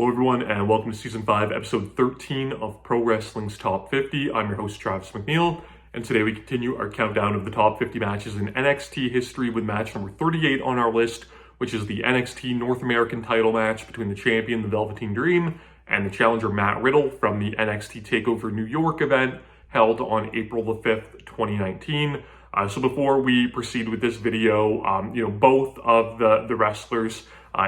Hello everyone, and welcome to Season 5, Episode 13 of Pro Wrestling's Top 50. I'm your host, Travis McNeil, and today we continue our countdown of the top 50 matches in NXT history with match number 38 on our list, which is the NXT North American title match between the champion, the Velveteen Dream, and the challenger, Matt Riddle, from the NXT TakeOver New York event held on April the 5th, 2019. So before we proceed with this video, both of the wrestlers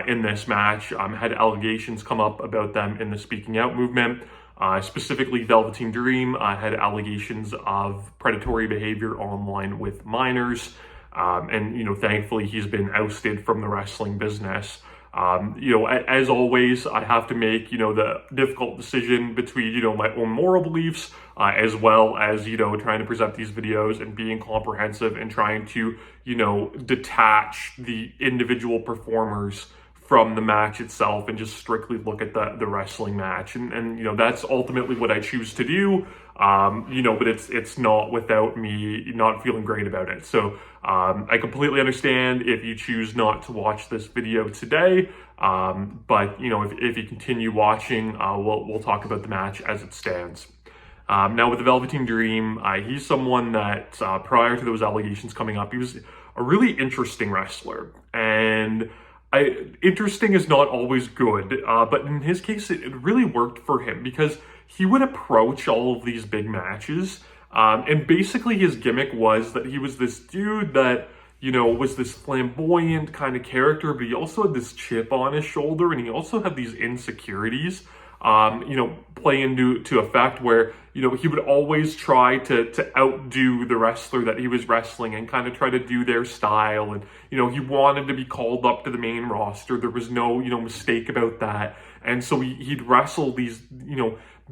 in this match had allegations come up about them in the speaking out movement. Specifically, Velveteen Dream had allegations of predatory behavior online with minors. And thankfully, he's been ousted from the wrestling business. As always, I have to make, the difficult decision between, my own moral beliefs, as well as, trying to present these videos and being comprehensive and trying to, detach the individual performers from the match itself and just strictly look at the wrestling match. And that's ultimately what I choose to do, but it's not without me not feeling great about it. So I completely understand if you choose not to watch this video today, but if you continue watching, we'll talk about the match as it stands. Now with the Velveteen Dream, he's someone that prior to those allegations coming up, he was a really interesting wrestler. And interesting is not always good, but in his case, it really worked for him because he would approach all of these big matches, and basically his gimmick was that he was this dude that, was this flamboyant kind of character, but he also had this chip on his shoulder, and he also had these insecurities, play into effect where, he would always try to outdo the wrestler that he was wrestling and kind of try to do their style. And, he wanted to be called up to the main roster. There was no, mistake about that. And so he'd wrestle these,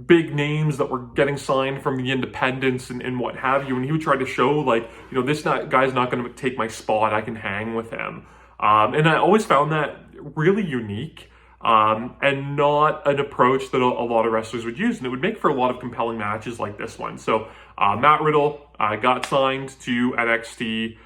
big names that were getting signed from the independents and what have you. And he would try to show like, this guy's not going to take my spot. I can hang with him. And I always found that really unique. And not an approach that a lot of wrestlers would use. And it would make for a lot of compelling matches like this one. So Matt Riddle got signed to NXT.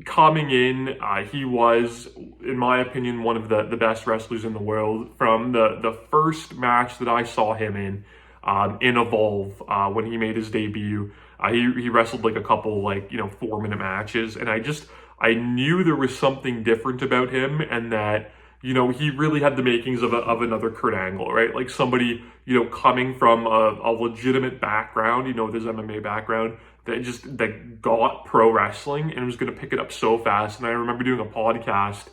Coming in, he was, in my opinion, one of the best wrestlers in the world. From the first match that I saw him in Evolve, when he made his debut, he wrestled like a couple 4-minute matches. And I knew there was something different about him, and that he really had the makings of another Kurt Angle, right? Like somebody, coming from a legitimate background, his MMA background, that got pro wrestling and was going to pick it up so fast. And I remember doing a podcast,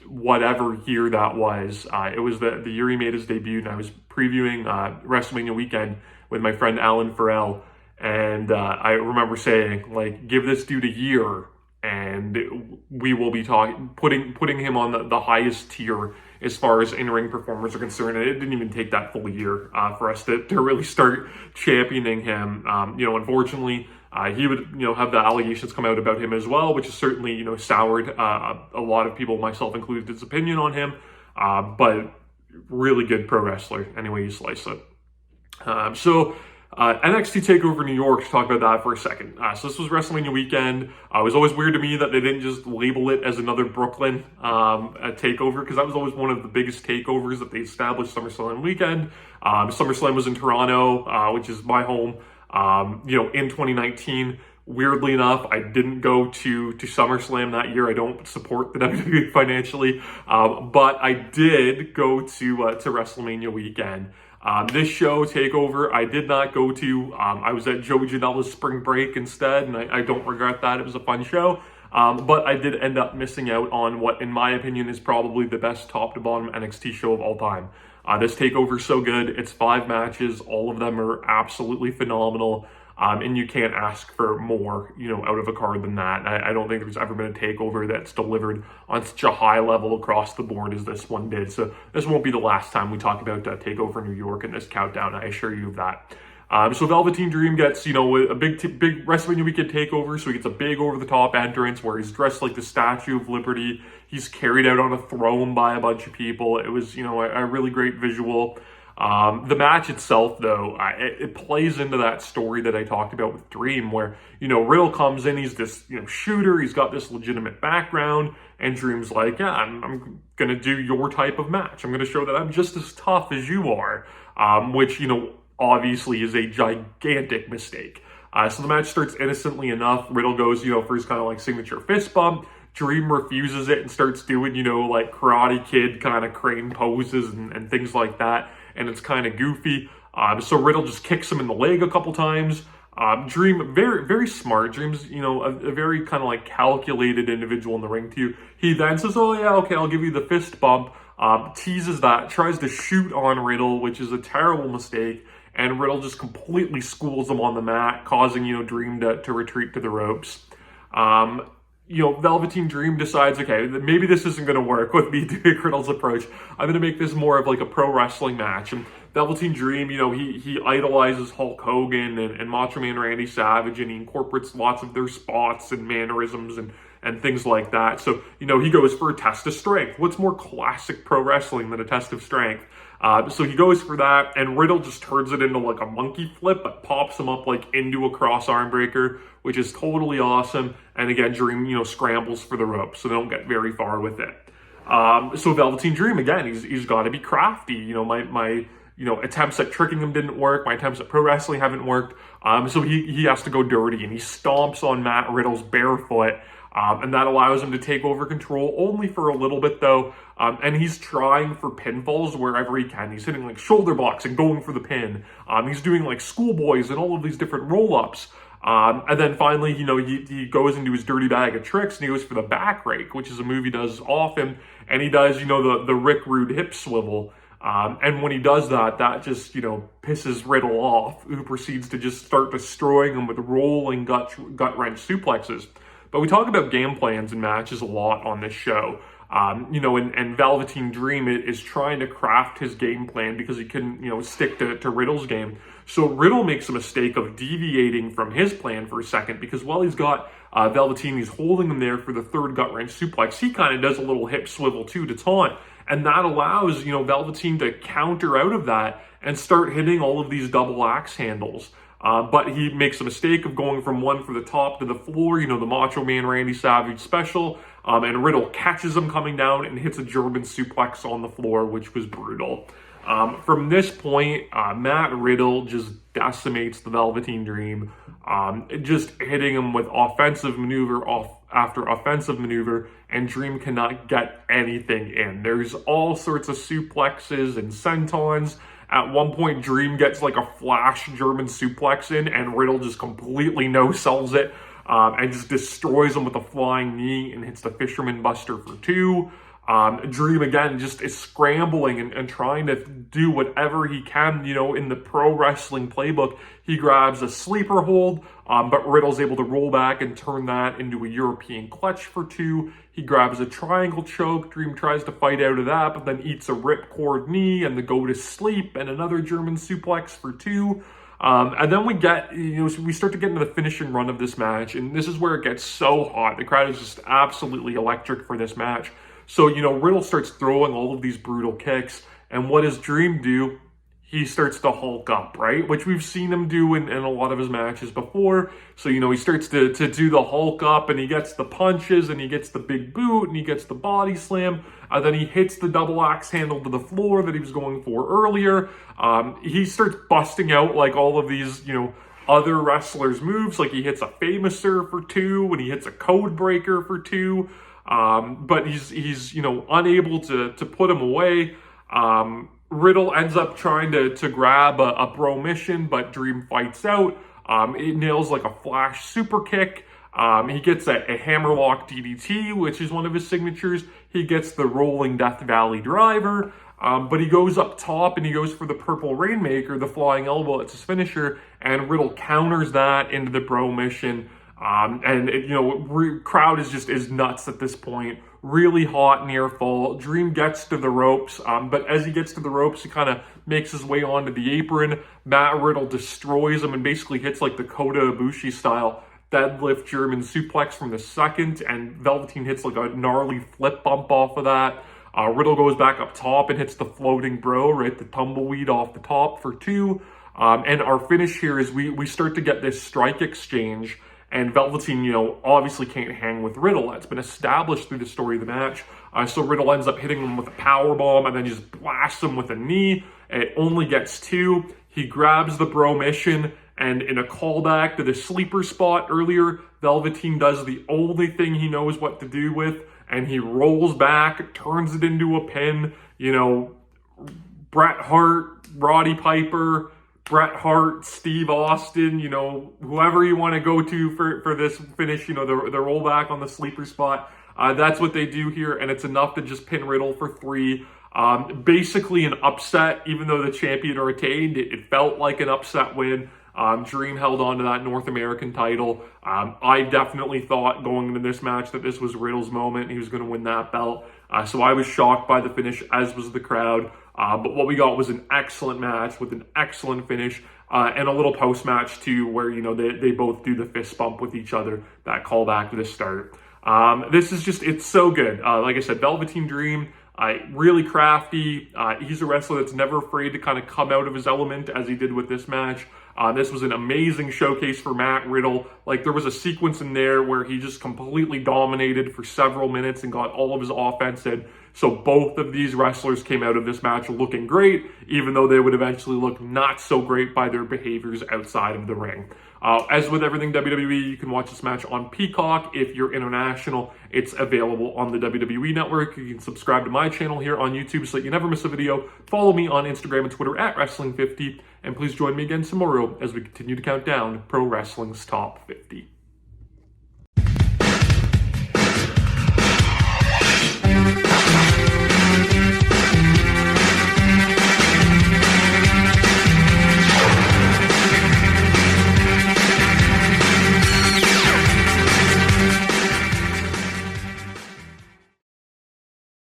whatever year that was. It was the year he made his debut, and I was previewing WrestleMania weekend with my friend Alan Farrell. And I remember saying, give this dude a year, and we will be putting him on the highest tier as far as in-ring performers are concerned. And it didn't even take that full year for us to really start championing him. Unfortunately, he would have the allegations come out about him as well, which has certainly soured a lot of people, myself included, his opinion on him. But really good pro wrestler, any way you slice it. NXT TakeOver New York, to talk about that for a second. So this was WrestleMania weekend. It was always weird to me that they didn't just label it as another Brooklyn takeover, because that was always one of the biggest takeovers that they established SummerSlam weekend. SummerSlam was in Toronto, which is my home, in 2019. Weirdly enough, I didn't go to SummerSlam that year. I don't support the WWE financially, but I did go to WrestleMania weekend. This show, TakeOver, I did not go to. I was at Joey Janela's spring break instead, and I don't regret that. It was a fun show. But I did end up missing out on what, in my opinion, is probably the best top-to-bottom NXT show of all time. This TakeOver is so good. It's 5 matches. All of them are absolutely phenomenal. And you can't ask for more, out of a card than that. I don't think there's ever been a TakeOver that's delivered on such a high level across the board as this one did. So this won't be the last time we talk about TakeOver New York in this countdown, I assure you of that. So Velveteen Dream gets, a big WrestleMania weekend TakeOver. So he gets a big over-the-top entrance where he's dressed like the Statue of Liberty. He's carried out on a throne by a bunch of people. It was, a really great visual. The match itself, though, it plays into that story that I talked about with Dream, where, Riddle comes in, he's this, shooter, he's got this legitimate background, and Dream's like, yeah, I'm going to do your type of match. I'm going to show that I'm just as tough as you are, which, obviously is a gigantic mistake. So the match starts innocently enough. Riddle goes, for his kind of like signature fist bump. Dream refuses it and starts doing, like Karate Kid kind of crane poses and things like that. And it's kind of goofy. So Riddle just kicks him in the leg a couple times. Dream, very, very smart. Dream's, a very kind of like calculated individual in the ring too. He then says, oh yeah, okay, I'll give you the fist bump. Teases that, tries to shoot on Riddle, which is a terrible mistake. And Riddle just completely schools him on the mat, causing, Dream to retreat to the ropes. Velveteen Dream decides, okay, maybe this isn't going to work with me doing Riddle's approach. I'm going to make this more of like a pro wrestling match. And Velveteen Dream, he idolizes Hulk Hogan and Macho Man Randy Savage, and he incorporates lots of their spots and mannerisms and things like that. So, he goes for a test of strength. What's more classic pro wrestling than a test of strength? So he goes for that, and Riddle just turns it into like a monkey flip, but pops him up like into a cross arm breaker, which is totally awesome. And again, Dream, scrambles for the rope, so they don't get very far with it. So Velveteen Dream, again, he's got to be crafty. My attempts at tricking him didn't work. My attempts at pro wrestling haven't worked. So he has to go dirty, and he stomps on Matt Riddle's barefoot. And that allows him to take over control, only for a little bit though. And he's trying for pinfalls wherever he can. He's hitting like shoulder blocks and going for the pin. He's doing like schoolboys and all of these different roll-ups. And then finally, he goes into his dirty bag of tricks and he goes for the back rake, which is a move he does often. And he does, the Rick Rude hip swivel. And when he does that, that just, pisses Riddle off, who proceeds to just start destroying him with rolling gut-wrench suplexes. But we talk about game plans and matches a lot on this show. And Velveteen Dream is trying to craft his game plan because he couldn't, stick to Riddle's game. So Riddle makes a mistake of deviating from his plan for a second, because while he's got Velveteen, he's holding him there for the third gut-wrench suplex. He kind of does a little hip swivel too to taunt. And that allows, Velveteen to counter out of that and start hitting all of these double axe handles. But he makes a mistake of going from one for the top to the floor, the Macho Man Randy Savage special, and Riddle catches him coming down and hits a German suplex on the floor, which was brutal. From this point, Matt Riddle just decimates the Velveteen Dream, just hitting him with offensive maneuver after offensive maneuver, and Dream cannot get anything in. There's all sorts of suplexes and sentons. At one point, Dream gets like a flash German suplex in, and Riddle just completely no-sells it and just destroys him with a flying knee and hits the Fisherman Buster for 2. Dream, again, just is scrambling and trying to do whatever he can, in the pro wrestling playbook. He grabs a sleeper hold, but Riddle's able to roll back and turn that into a European clutch for 2. He grabs a triangle choke. Dream tries to fight out of that, but then eats a ripcord knee and the go to sleep and another German suplex for 2. And then we get, we start to get into the finishing run of this match, and this is where it gets so hot. The crowd is just absolutely electric for this match. So, Riddle starts throwing all of these brutal kicks, and what does Dream do? He starts to Hulk up, right? Which we've seen him do in a lot of his matches before. So, he starts to do the Hulk up, and he gets the punches, and he gets the big boot, and he gets the body slam, and then he hits the double axe handle to the floor that he was going for earlier. He starts busting out, like, all of these, other wrestlers' moves. Like, he hits a Famouser for 2, and he hits a Code Breaker for 2. But he's unable to put him away. Riddle ends up trying to grab a bro mission, but Dream fights out. It nails like a flash super kick. He gets a hammerlock DDT, which is one of his signatures. He gets the rolling Death Valley driver. But he goes up top and he goes for the purple Rainmaker, the flying elbow. It's his finisher, and Riddle counters that into the bro mission. Crowd is nuts at this point. Really hot near fall. Dream gets to the ropes, but as he gets to the ropes, he kind of makes his way onto the apron. Matt Riddle destroys him and basically hits like the Kota Ibushi style deadlift German suplex from the second, and Velveteen hits like a gnarly flip bump off of that. Riddle goes back up top and hits the floating bro, right? The tumbleweed off the top for 2. And our finish here is we start to get this strike exchange, and Velveteen, obviously can't hang with Riddle. That's been established through the story of the match. So Riddle ends up hitting him with a power bomb and then just blasts him with a knee. It only gets 2. He grabs the bro mission, and in a callback to the sleeper spot earlier, Velveteen does the only thing he knows what to do with, and he rolls back, turns it into a pin. Bret Hart, Roddy Piper, Bret Hart, Steve Austin, whoever you want to go to for this finish, the rollback on the sleeper spot. That's what they do here, and it's enough to just pin Riddle for 3. Basically an upset, even though the champion retained. It felt like an upset win. Dream held on to that North American title. I definitely thought going into this match that this was Riddle's moment. He was going to win that belt. So I was shocked by the finish, as was the crowd. But what we got was an excellent match with an excellent finish, and a little post-match too, where, they both do the fist bump with each other, that callback to the start. This is just, it's so good. Like I said, Velveteen Dream, really crafty. He's a wrestler that's never afraid to kind of come out of his element, as he did with this match. This was an amazing showcase for Matt Riddle. Like, there was a sequence in there where he just completely dominated for several minutes and got all of his offense in. So both of these wrestlers came out of this match looking great, even though they would eventually look not so great by their behaviors outside of the ring. As with everything WWE, you can watch this match on Peacock. If you're international, it's available on the WWE Network. You can subscribe to my channel here on YouTube so that you never miss a video. Follow me on Instagram and Twitter at Wrestling50. And please join me again tomorrow as we continue to count down Pro Wrestling's Top 50.